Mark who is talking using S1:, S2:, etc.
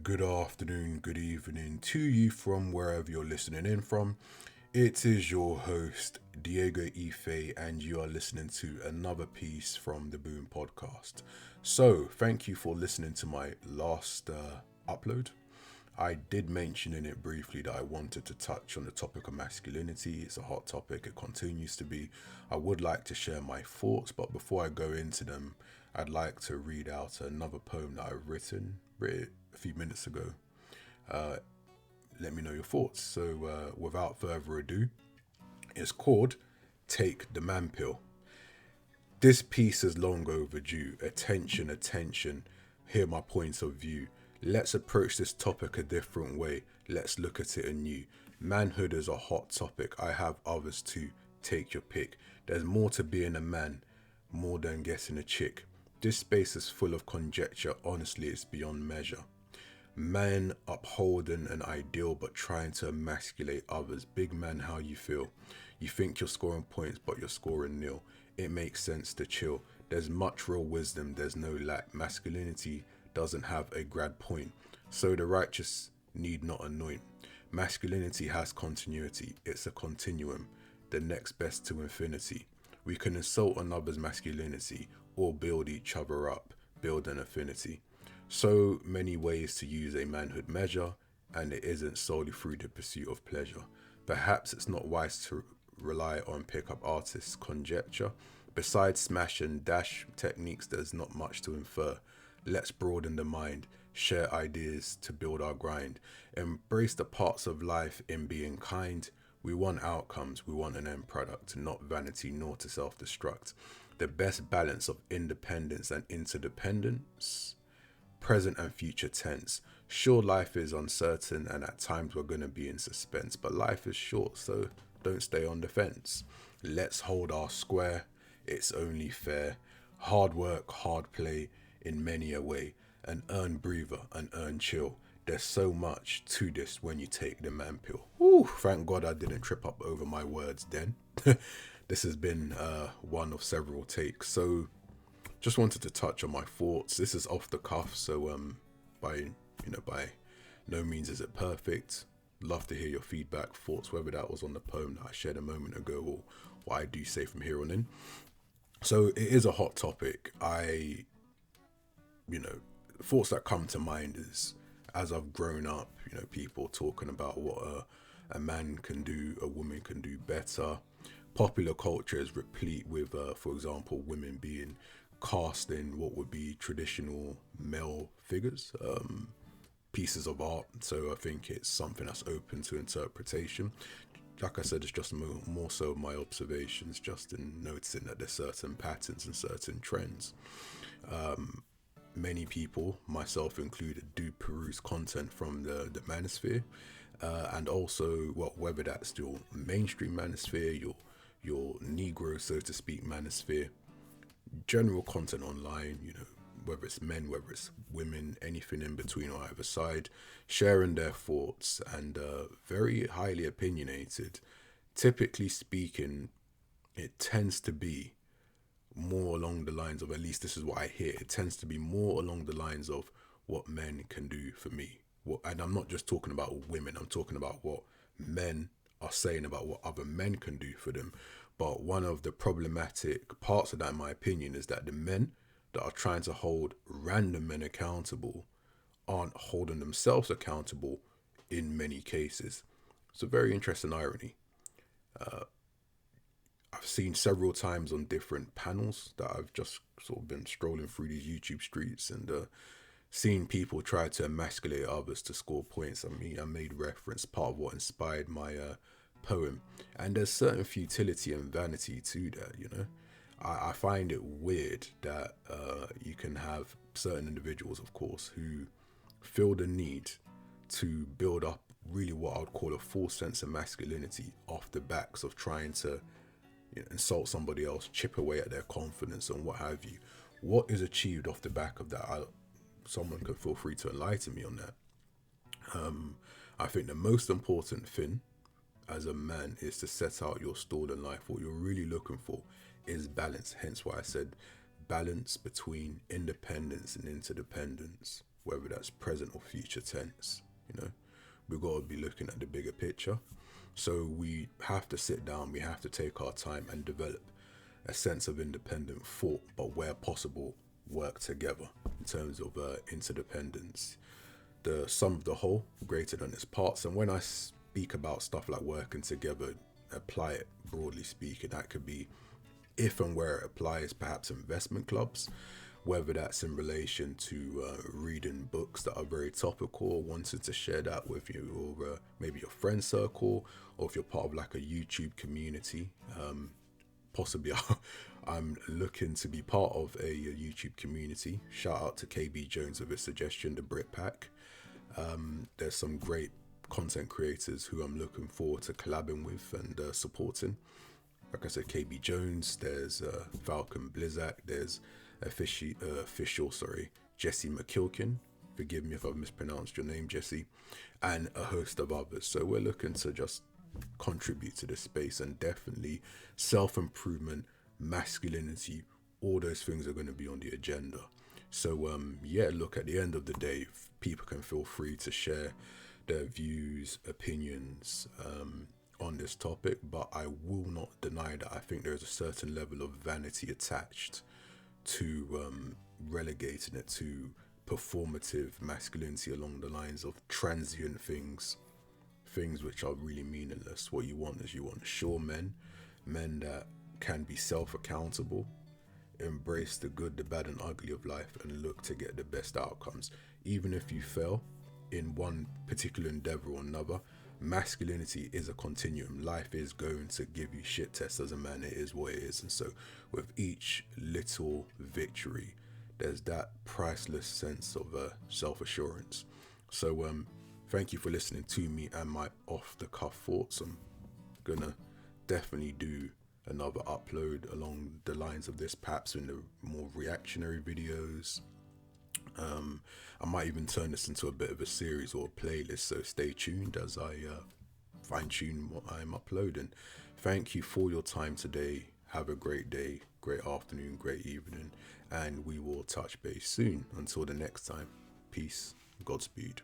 S1: Good afternoon, good evening to you from wherever you're listening in from. It is your host, Diego Ife, and you are listening to another piece from the Boom podcast. So, thank you for listening to my last upload. I did mention in it briefly that I wanted to touch on the topic of masculinity. It's a hot topic, it continues to be. I would like to share my thoughts, but before I go into them, I'd like to read out another poem that I've written it a few minutes ago. Uh, Let me know your thoughts. So, without further ado, it's called Take the Man Pill. This piece is long overdue. Attention, attention. Hear my points of view. Let's approach this topic a different way. Let's look at it anew. Manhood is a hot topic. I have others too. Take your pick. There's more to being a man, more than getting a chick. This space is full of conjecture. Honestly, it's beyond measure. Man upholding an ideal but trying to emasculate others. Big man, how you feel? You think you're scoring points but you're scoring nil. It makes sense to chill. There's much real wisdom, there's no lack. Masculinity doesn't have a grad point, so the righteous need not anoint. Masculinity has continuity, it's a continuum, the next best to infinity. We can insult another's masculinity or build each other up, build an affinity. So many ways to use a manhood measure, and it isn't solely through the pursuit of pleasure. Perhaps it's not wise to rely on pickup artists' conjecture. Besides smash and dash techniques, there's not much to infer. Let's broaden the mind, share ideas to build our grind, embrace the parts of life in being kind. We want outcomes, we want an end product, not vanity nor to self-destruct. The best balance of independence and interdependence, present and future tense. Sure, life is uncertain and at times we're going to be in suspense, but life is short, so don't stay on the fence. Let's hold our square, it's only fair. Hard work, hard play in many a way. An earned breather, an earned chill. There's so much to this when you take the man pill. Whew, thank God I didn't trip up over my words then. This has been one of several takes, so just wanted to touch on my thoughts. This is off the cuff, so by no means is it perfect. Love to hear your feedback, thoughts, whether that was on the poem that I shared a moment ago or what I do say from here on in. So it is a hot topic. Thoughts that come to mind is as I've grown up, people talking about what a man can do, a woman can do better. Popular culture is replete with, for example, women being cast in what would be traditional male figures, pieces of art. So I think it's something that's open to interpretation. Like I said, it's just more so my observations, just in noticing that there's certain patterns and certain trends. Many people, myself included, do peruse content from the manosphere, and also, well, whether that's your mainstream manosphere, your Negro, so to speak, manosphere, general content online, whether it's men, whether it's women, anything in between or either side, sharing their thoughts and very highly opinionated. Typically speaking, it tends to be more along the lines of, at least this is what I hear, it tends to be more along the lines of what men can do for me. And I'm not just talking about women, I'm talking about what men are saying about what other men can do for them. But one of the problematic parts of that, in my opinion, is that the men that are trying to hold random men accountable aren't holding themselves accountable in many cases. It's a very interesting irony. I've seen several times on different panels that I've just sort of been strolling through these YouTube streets and seen people try to emasculate others to score points. I mean, I made reference, part of what inspired my poem. And there's certain futility and vanity to that, I find it weird that you can have certain individuals, of course, who feel the need to build up really what I would call a full sense of masculinity off the backs of trying to insult somebody else, chip away at their confidence and what have you. What is achieved off the back of that? Someone can feel free to enlighten me on that. I think the most important thing as a man is to set out your stall in life. What you're really looking for is balance. Hence why I said balance between independence and interdependence. whether that's present or future tense. You know, we've got to be looking at the bigger picture. So we have to sit down, we have to take our time and develop a sense of independent thought, but where possible, work together in terms of interdependence. The sum of the whole greater than its parts. And when I speak about stuff like working together, apply it broadly speaking. That could be, if and where it applies, perhaps investment clubs, whether that's in relation to reading books that are very topical, or wanted to share that with you, or maybe your friend circle, or if you're part of like a YouTube community. Possibly I'm looking to be part of a YouTube community. Shout out to KB Jones with a suggestion, the Britpack. There's some great content creators who I'm looking forward to collabing with and supporting. Like I said, KB Jones, there's Falcon Blizzak, there's official Jesse McKilkin. Forgive me if I've mispronounced your name, Jesse, and a host of others. So we're looking to just contribute to this space, and definitely self-improvement, masculinity, all those things are going to be on the agenda. So look, at the end of the day, people can feel free to share their views, opinions on this topic, but I will not deny that I think there's a certain level of vanity attached to relegating it to performative masculinity along the lines of transient things which are really meaningless. What you want is, you want sure men that can be self-accountable, embrace the good, the bad and ugly of life, and look to get the best outcomes. Even if you fail in one particular endeavor or another, masculinity is a continuum. Life is going to give you shit tests as a man. It is what it is. And so with each little victory, there's that priceless sense of self-assurance. So thank you for listening to me and my off-the-cuff thoughts. I'm gonna definitely do another upload along the lines of this, perhaps in the more reactionary videos. I might even turn this into a bit of a series or a playlist, so stay tuned as I fine-tune what I'm uploading. Thank you for your time today. Have a great day, great afternoon, great evening, and we will touch base soon. Until the next time, peace, Godspeed.